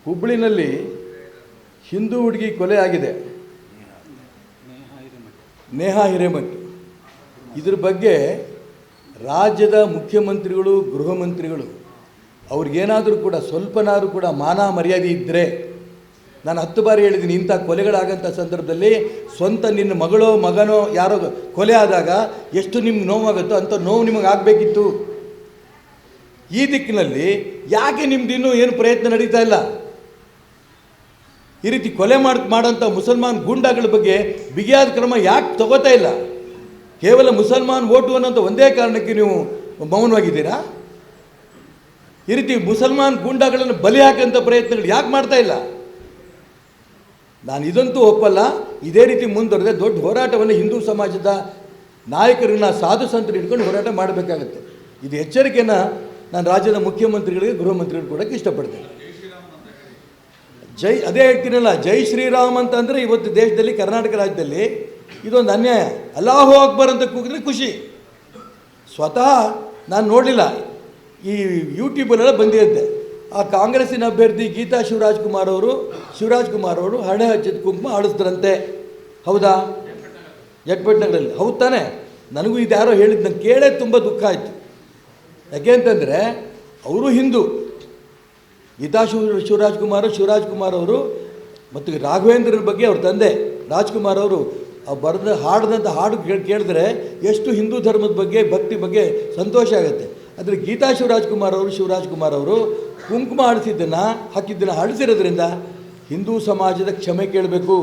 ಹುಬ್ಬಳ್ಳಿನಲ್ಲಿ ಹಿಂದೂ ಹುಡುಗಿ ಕೊಲೆ ಆಗಿದೆ, ನೇಹಾ ಹಿರೇಮಠ್. ಇದ್ರ ಬಗ್ಗೆ ರಾಜ್ಯದ ಮುಖ್ಯಮಂತ್ರಿಗಳು, ಗೃಹ ಮಂತ್ರಿಗಳು ಅವ್ರಿಗೇನಾದರೂ ಕೂಡ ಸ್ವಲ್ಪನಾದರೂ ಕೂಡ ಮಾನ ಮರ್ಯಾದೆ ಇದ್ದರೆ, ನಾನು 10 ಬಾರಿ ಹೇಳಿದ್ದೀನಿ, ಇಂಥ ಕೊಲೆಗಳಾಗಂಥ ಸಂದರ್ಭದಲ್ಲಿ ಸ್ವಂತ ನಿನ್ನ ಮಗಳೋ ಮಗನೋ ಯಾರೋ ಕೊಲೆ ಆದಾಗ ಎಷ್ಟು ನಿಮ್ಗೆ ನೋವಾಗುತ್ತೋ ಅಂಥ ನೋವು ನಿಮಗೆ ಆಗಬೇಕಿತ್ತು. ಈ ದಿಕ್ಕಿನಲ್ಲಿ ಯಾಕೆ ನಿಮ್ದಿನ್ನೂ ಏನು ಪ್ರಯತ್ನ ನಡೀತಾ ಇಲ್ಲ? ಈ ರೀತಿ ಕೊಲೆ ಮಾಡೋಂಥ ಮುಸಲ್ಮಾನ್ ಗೂಂಡಾಗಳ ಬಗ್ಗೆ ಬಿಗಿಯಾದ ಕ್ರಮ ಯಾಕೆ ತಗೋತಾ ಇಲ್ಲ? ಕೇವಲ ಮುಸಲ್ಮಾನ್ ಓಟು ಅನ್ನೋಂಥ ಒಂದೇ ಕಾರಣಕ್ಕೆ ನೀವು ಮೌನವಾಗಿದ್ದೀರಾ? ಈ ರೀತಿ ಮುಸಲ್ಮಾನ್ ಗೂಂಡಾಗಳನ್ನು ಬಲಿ ಹಾಕೋಂಥ ಪ್ರಯತ್ನಗಳು ಯಾಕೆ ಮಾಡ್ತಾ ಇಲ್ಲ? ನಾನು ಇದಂತೂ ಒಪ್ಪಲ್ಲ. ಇದೇ ರೀತಿ ಮುಂದುವರೆದ ದೊಡ್ಡ ಹೋರಾಟವನ್ನು ಹಿಂದೂ ಸಮಾಜದ ನಾಯಕರನ್ನ, ಸಾಧು ಸಂತರು ಇಟ್ಕೊಂಡು ಹೋರಾಟ ಮಾಡಬೇಕಾಗತ್ತೆ. ಇದು ಎಚ್ಚರಿಕೆಯನ್ನು ನಾನು ರಾಜ್ಯದ ಮುಖ್ಯಮಂತ್ರಿಗಳಿಗೆ, ಗೃಹ ಮಂತ್ರಿಗಳು ಕೊಡೋಕ್ಕೆ ಇಷ್ಟಪಡ್ತೇನೆ. ಅದೇ ಹೇಳ್ತೀನಲ್ಲ, ಜೈ ಶ್ರೀರಾಮ್ ಅಂತಂದರೆ ಇವತ್ತು ದೇಶದಲ್ಲಿ, ಕರ್ನಾಟಕ ರಾಜ್ಯದಲ್ಲಿ ಇದೊಂದು ಅನ್ಯಾಯ. ಅಲ್ಲಾಹು ಅಕ್ಬರ್ ಅಂತ ಕೂಗಿದ್ರೆ ಖುಷಿ. ಸ್ವತಃ ನಾನು ನೋಡಲಿಲ್ಲ, ಈ ಯೂಟ್ಯೂಬಲ್ಲೆಲ್ಲ ಬಂದಿರುತ್ತೆ. ಆ ಕಾಂಗ್ರೆಸ್ಸಿನ ಅಭ್ಯರ್ಥಿ ಗೀತಾ ಶಿವರಾಜ್ ಕುಮಾರ್ ಅವರು ಹಣೆ ಹಚ್ಚಿದ ಕುಂಕುಮ ಆಡಿಸ್ತಾರಂತೆ. ಹೌದಾ? ಜಟ್ಪಟ್ನಗರಲ್ಲಿ. ಹೌದು ತಾನೆ? ನನಗೂ ಇದು ಯಾರೋ ಹೇಳಿದ್ದು, ನಂಗೆ ಕೇಳೇ ತುಂಬ ದುಃಖ ಆಯಿತು. ಯಾಕೆ ಅಂತಂದರೆ ಅವರು ಹಿಂದೂ. ಗೀತಾ ಶಿವರಾಜ್ ಕುಮಾರ್ ಅವರು ಮತ್ತು ರಾಘವೇಂದ್ರರ ಬಗ್ಗೆ ಅವ್ರ ತಂದೆ ರಾಜ್ಕುಮಾರ್ ಅವರು ಹಾಡಿದಂಥ ಹಾಡು ಕೇಳಿದ್ರೆ ಎಷ್ಟು ಹಿಂದೂ ಧರ್ಮದ ಬಗ್ಗೆ, ಭಕ್ತಿ ಬಗ್ಗೆ ಸಂತೋಷ ಆಗುತ್ತೆ. ಆದರೆ ಗೀತಾ ಶಿವರಾಜ್ ಕುಮಾರ್ ಅವರು ಕುಂಕುಮ ಹಾಕಿದ್ದನ್ನು ಅಳಿಸಿರೋದ್ರಿಂದ ಹಿಂದೂ ಸಮಾಜದ ಕ್ಷಮೆ ಕೇಳಬೇಕು.